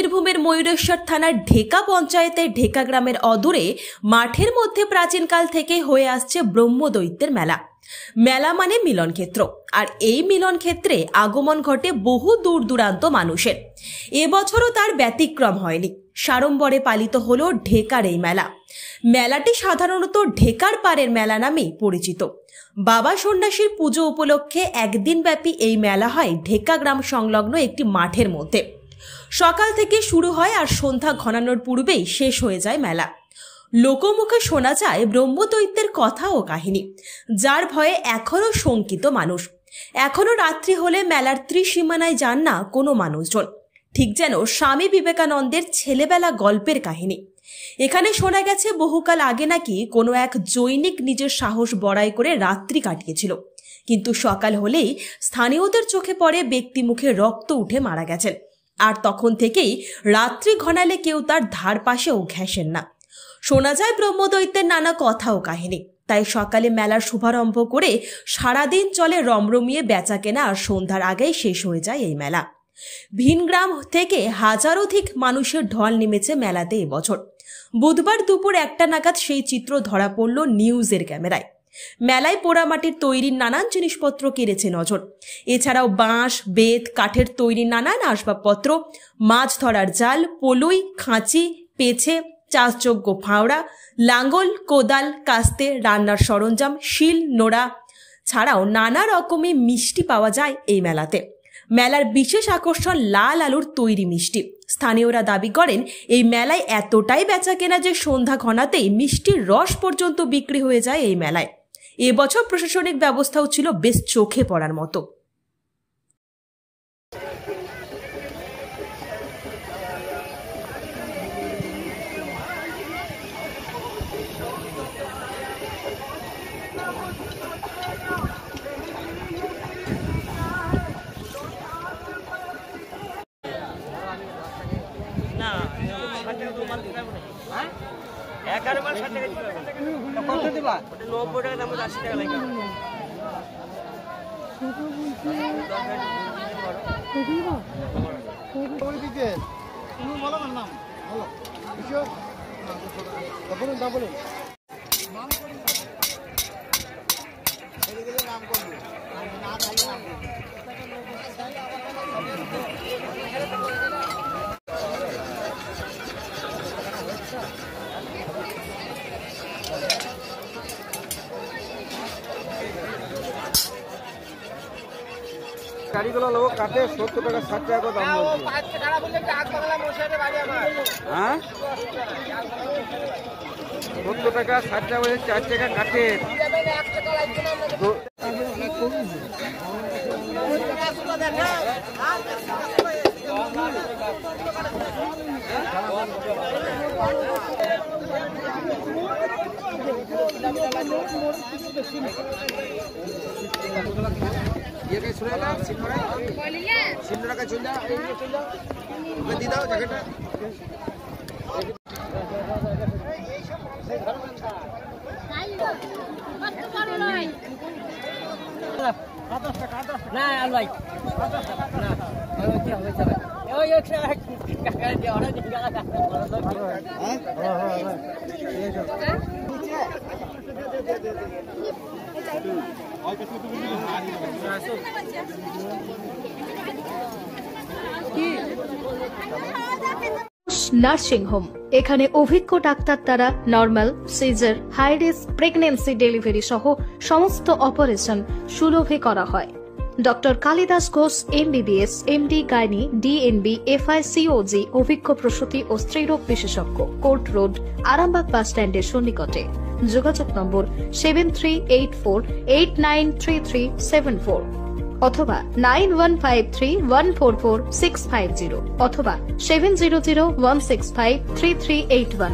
বীরভূমের ময়ূরেশ্বর থানার ঢেকা পঞ্চায়েতের ঢেকা গ্রামের অদূরে মাঠের মধ্যে প্রাচীনকাল থেকে হয়ে আসছে ব্রহ্মদৈত্যের মেলা। মেলা মানে মিলনক্ষেত্র, আর এই মিলনক্ষেত্রে আগমন ঘটে বহু দূর দূরান্ত মানুষের। এবছরও তার ব্যতিক্রম হয়নি। সাড়ম্বরে পালিত হলো ঢেকার এই মেলা। মেলাটি সাধারণত ঢেকার পাড়ের মেলা নামেই পরিচিত। বাবা সন্ন্যাসীর পুজো উপলক্ষে একদিন ব্যাপী এই মেলা হয় ঢেকা গ্রাম সংলগ্ন একটি মাঠের মধ্যে। সকাল থেকে শুরু হয় আর সন্ধ্যা ঘনানোর পূর্বেই শেষ হয়ে যায় মেলা। লোকমুখে শোনা যায় ব্রহ্মদৈত্যের কথা ও কাহিনী, যার ভয়ে এখনো শঙ্কিত মানুষ। এখনো রাত্রি হলে মেলার ত্রিসীমানায় যান না কোনো মানুষজন, ঠিক যেন স্বামী বিবেকানন্দের ছেলেবেলা গল্পের কাহিনী। এখানে শোনা গেছে বহুকাল আগে নাকি কোনো এক জৈনিক নিজের সাহস বড়াই করে রাত্রি কাটিয়েছিল, কিন্তু সকাল হলেই স্থানীয়দের চোখে পড়ে ব্যক্তি মুখে রক্ত উঠে মারা গেছেন। আর তখন থেকেই রাত্রি ঘনালে কেউ তার ধার পাশেও ঘেঁষেন না। শোনা যায় ব্রহ্মদৈত্যের নানা কথা ও কাহিনী। তাই সকালে মেলার শুভারম্ভ করে সারাদিন চলে রমরমিয়ে বেচা কেনা, আর সন্ধ্যার আগেই শেষ হয়ে যায় এই মেলা। ভিন গ্রাম থেকে হাজারোধিক মানুষের ঢল নেমেছে মেলাতে এবছর। বুধবার দুপুর 1টা নাগাদ সেই চিত্র ধরা পড়ল নিউজের ক্যামেরায়। মেলায় পোড়ামাটির তৈরির নানান জিনিসপত্র কেড়েছে নজর। এছাড়াও বাঁশ, বেত, কাঠের তৈরি নানান আসবাবপত্র, মাছ ধরার জাল, পলুই, খাঁচি, পেছে, চাষযোগ্য ফাওড়া, লাঙ্গল, কোদাল, কাস্তে, রান্নার সরঞ্জাম, শিল, নোড়া ছাড়াও নানা রকমের মিষ্টি পাওয়া যায় এই মেলাতে। মেলার বিশেষ আকর্ষণ লাল আলুর তৈরি মিষ্টি। স্থানীয়রা দাবি করেন এই মেলায় এতটাই বেচা কেনা যে সন্ধ্যা ঘনাতেই মিষ্টির রস পর্যন্ত বিক্রি হয়ে যায় এই মেলায়। এবছর প্রশাসনিক ব্যবস্থাও ছিল বেশ চোখে পড়ার মতো। গাড়িগুলো লোক কাটে 70 টাকা 60 টাকা দাম বলছে। হ্যাঁ 70 টাকা 60 টাকা বলে 4 টাকা কাটে। ये के सुनेगा सिंदूरा सिंदूरा का चल जा मैं दी दाओ जैकेट না আল ভাই না ওই কি হবে স্যার ওই একটা কাকা দিয়ে অনেক জায়গা কাটা নার্সিং হোম। এখানে অভিজ্ঞ ডাক্তার দ্বারা normal, caesar, high risk pregnancy, delivery সহ সমস্ত অপারেশন সুলভে করা হয়। Doctor Kalidas Ghosh MBBS, MD gynae, DNB, FICOG অভিজ্ঞ প্রসূতি ও স্ত্রীরোগ বিশেষজ্ঞ। কোর্ট রোড, আরামবাগ বাস স্ট্যান্ডের সন্নিকটে। যোগাযোগ নম্বর 7384893374 অথবা 9153144650 অথবা 7001653381।